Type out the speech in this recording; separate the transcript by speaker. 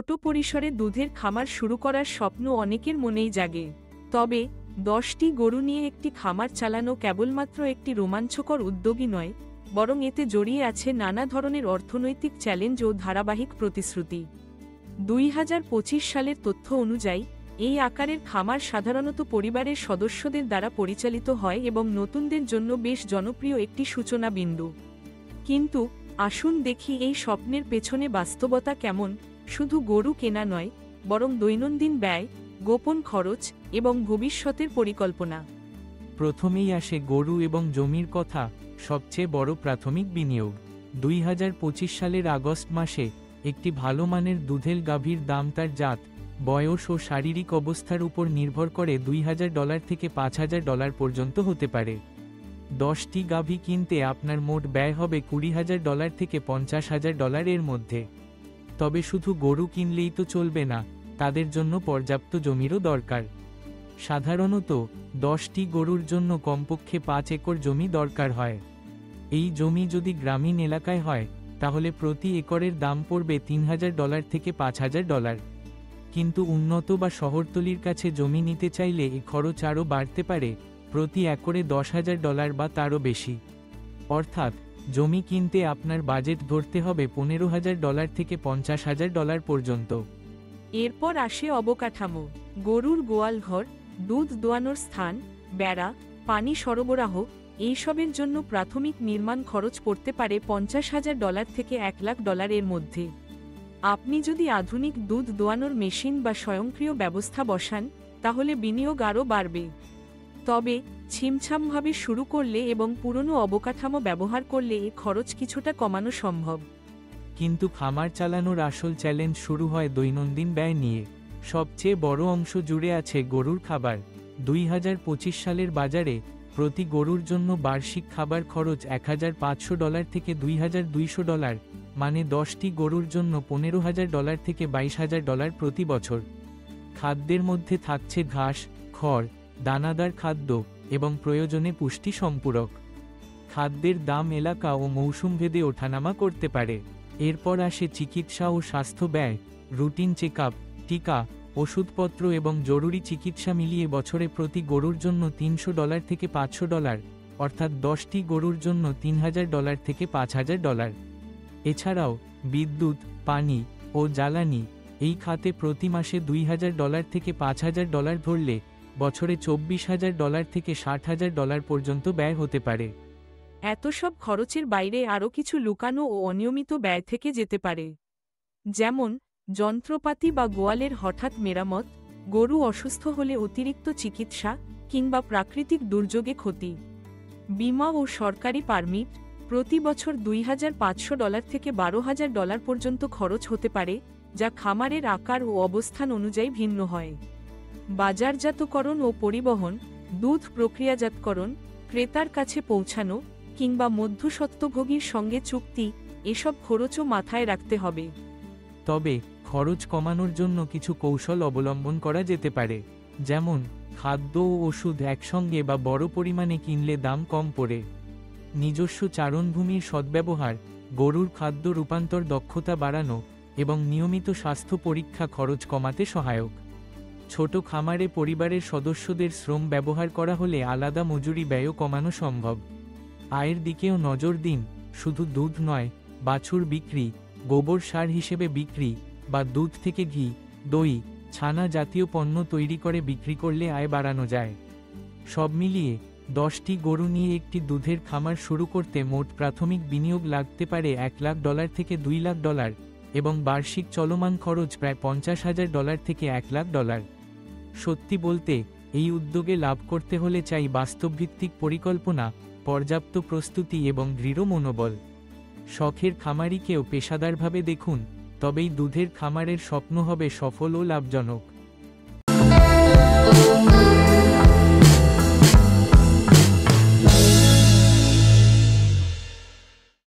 Speaker 1: ছোট পরিসরে দুধের খামার শুরু করার স্বপ্ন অনেকের মনেই জাগে। তবে 10টি গরু নিয়ে একটি খামার চালানো কেবলমাত্র একটি রোমাঞ্চকর উদ্যোগই নয়, বরং এতে জড়িয়ে আছে নানা ধরনের অর্থনৈতিক চ্যালেঞ্জ ও ধারাবাহিক প্রতিশ্রুতি। 2025 সালের তথ্য অনুযায়ী এই আকারের খামার সাধারণত পরিবারের সদস্যদের দ্বারা পরিচালিত হয় এবং নতুনদের জন্য বেশ জনপ্রিয় একটি সূচনা বিন্দু। কিন্তু আসুন দেখি এই স্বপ্নের পেছনে বাস্তবতা কেমন। শুধু গরু কেনা নয়, বরং দৈনন্দিন ব্যয়, গোপন খরচ এবং ভবিষ্যতের পরিকল্পনা।
Speaker 2: প্রথমেই আসে গরু এবং জমির কথা, সবচেয়ে বড় প্রাথমিক বিনিয়োগ। 2025 সালের আগস্ট মাসে একটি ভালো মানের দুধের গাভীর দাম তার জাত, বয়স ও শারীরিক অবস্থার উপর নির্ভর করে $2,000 থেকে $5,000 পর্যন্ত হতে পারে। 10টি গাভী কিনতে আপনার মোট ব্যয় হবে $20,000 থেকে $50,000 এর মধ্যে। তবে শুধু গরু কিনলেই তো চলবে না, তাদের জন্য পর্যাপ্ত জমিরও দরকার। সাধারণত 10টি গরুর জন্য কমপক্ষে 5 একর জমি দরকার হয়। এই জমি যদি গ্রামীণ এলাকায় হয়, তাহলে প্রতি একরের দাম পড়বে $3,000 থেকে $5,000। কিন্তু উন্নত বা শহরতলির কাছে জমি নিতে চাইলে এই খরচ আরও বাড়তে পারে, প্রতি একরে $10,000 বা তারও বেশি। অর্থাৎ জমি কিনতে আপনার বাজেট ধরতে হবে $15,000 থেকে $50,000 পর্যন্ত।
Speaker 1: এরপর আসে অবকাঠামো। গরুর গোয়ালঘর, দুধ দোয়ানোর স্থান, বেড়া, পানি সরবরাহ, এইসবের জন্য প্রাথমিক নির্মাণ খরচ পড়তে পারে $50,000 থেকে $1,00,000 এর মধ্যে। আপনি যদি আধুনিক দুধ দোয়ানোর মেশিন বা স্বয়ংক্রিয় ব্যবস্থা বসান, তাহলে বিনিয়োগ আরও বাড়বে। তবে ছিমছামভাবে শুরু করলে এবং পুরনো অবকাঠামো ব্যবহার করলে এ খরচ কিছুটা কমানো সম্ভব।
Speaker 2: কিন্তু খামার চালানোর আসল চ্যালেঞ্জ শুরু হয় দৈনন্দিন ব্যয় নিয়ে। সবচেয়ে বড় অংশ জুড়ে আছে গরুর খাবার। 2025 সালের বাজারে প্রতি গরুর জন্য বার্ষিক খাবার খরচ $1,500 থেকে $2,200, মানে 10টি গরুর জন্য $15,000 থেকে $22,000 প্রতি বছর। খাদ্যের মধ্যে থাকছে ঘাস, খড়, দানাদার খাদ্য এবং প্রয়োজনে পুষ্টি সম্পূরক। খাদ্যের দাম এলাকা ও মৌসুমভেদে ওঠানামা করতে পারে। এরপর আসে চিকিৎসা ও স্বাস্থ্য ব্যয়। রুটিন চেকআপ, টিকা, ওষুধপত্র এবং জরুরি চিকিৎসা মিলিয়ে বছরে প্রতি গরুর জন্য $300 থেকে $500, অর্থাৎ 10টি গরুর জন্য $3,000 থেকে $5,000। এছাড়াও বিদ্যুৎ, পানি ও জ্বালানি, এই খাতে প্রতি মাসে $2,000 থেকে $5,000 ধরলে বছরে $24,000 থেকে $60,000 পর্যন্ত ব্যয় হতে পারে।
Speaker 1: এত সব খরচের বাইরে আরও কিছু লুকানো ও অনিয়মিত ব্যয় থেকে যেতে পারে। যেমন যন্ত্রপাতি বা গোয়ালের হঠাৎ মেরামত, গরু অসুস্থ হলে অতিরিক্ত চিকিৎসা, কিংবা প্রাকৃতিক দুর্যোগে ক্ষতি। বীমা ও সরকারি পারমিট, প্রতি বছর $2,500 থেকে $12,000 পর্যন্ত খরচ হতে পারে, যা খামারের আকার ও অবস্থান অনুযায়ী ভিন্ন হয়। বাজারজাতকরণ ও পরিবহন, দুধ প্রক্রিয়াজাতকরণ, ক্রেতার কাছে পৌঁছানো, কিংবা মধ্যস্বত্বভোগীর সঙ্গে চুক্তি, এসব খরচও মাথায় রাখতে হবে।
Speaker 2: তবে খরচ কমানোর জন্য কিছু কৌশল অবলম্বন করা যেতে পারে। যেমন খাদ্য ও ওষুধ একসঙ্গে বা বড় পরিমাণে কিনলে দাম কম পড়ে। নিজস্ব চারণভূমির সদ্ব্যবহার, গরুর খাদ্য রূপান্তর দক্ষতা বাড়ানো এবং নিয়মিত স্বাস্থ্য পরীক্ষা খরচ কমাতে সহায়ক। ছোট খামারে পরিবারের সদস্যদের শ্রম ব্যবহার করা হলে আলাদা মজুরি ব্যয়ও কমানো সম্ভব। আয়ের দিকেও নজর দিন। শুধু দুধ নয়, বাছুর বিক্রি, গোবর সার হিসেবে বিক্রি বা দুধ থেকে ঘি, দই, ছানা জাতীয় পণ্য তৈরি করে বিক্রি করলে আয় বাড়ানো যায়। সব মিলিয়ে 10টি গরু নিয়ে একটি দুধের খামার শুরু করতে মোট প্রাথমিক বিনিয়োগ লাগতে পারে $1,00,000 থেকে $2,00,000 এবং বার্ষিক চলমান খরচ প্রায় $50,000 থেকে $1,00,000। সত্যি বলতে, এই উদ্যোগে লাভ করতে হলে চাই বাস্তবভিত্তিক পরিকল্পনা, পর্যাপ্ত প্রস্তুতি এবং দৃঢ় মনোবল। শখের খামারিকেও পেশাদারভাবে দেখুন, তবেই দুধের খামারের স্বপ্ন হবে সফল ও লাভজনক।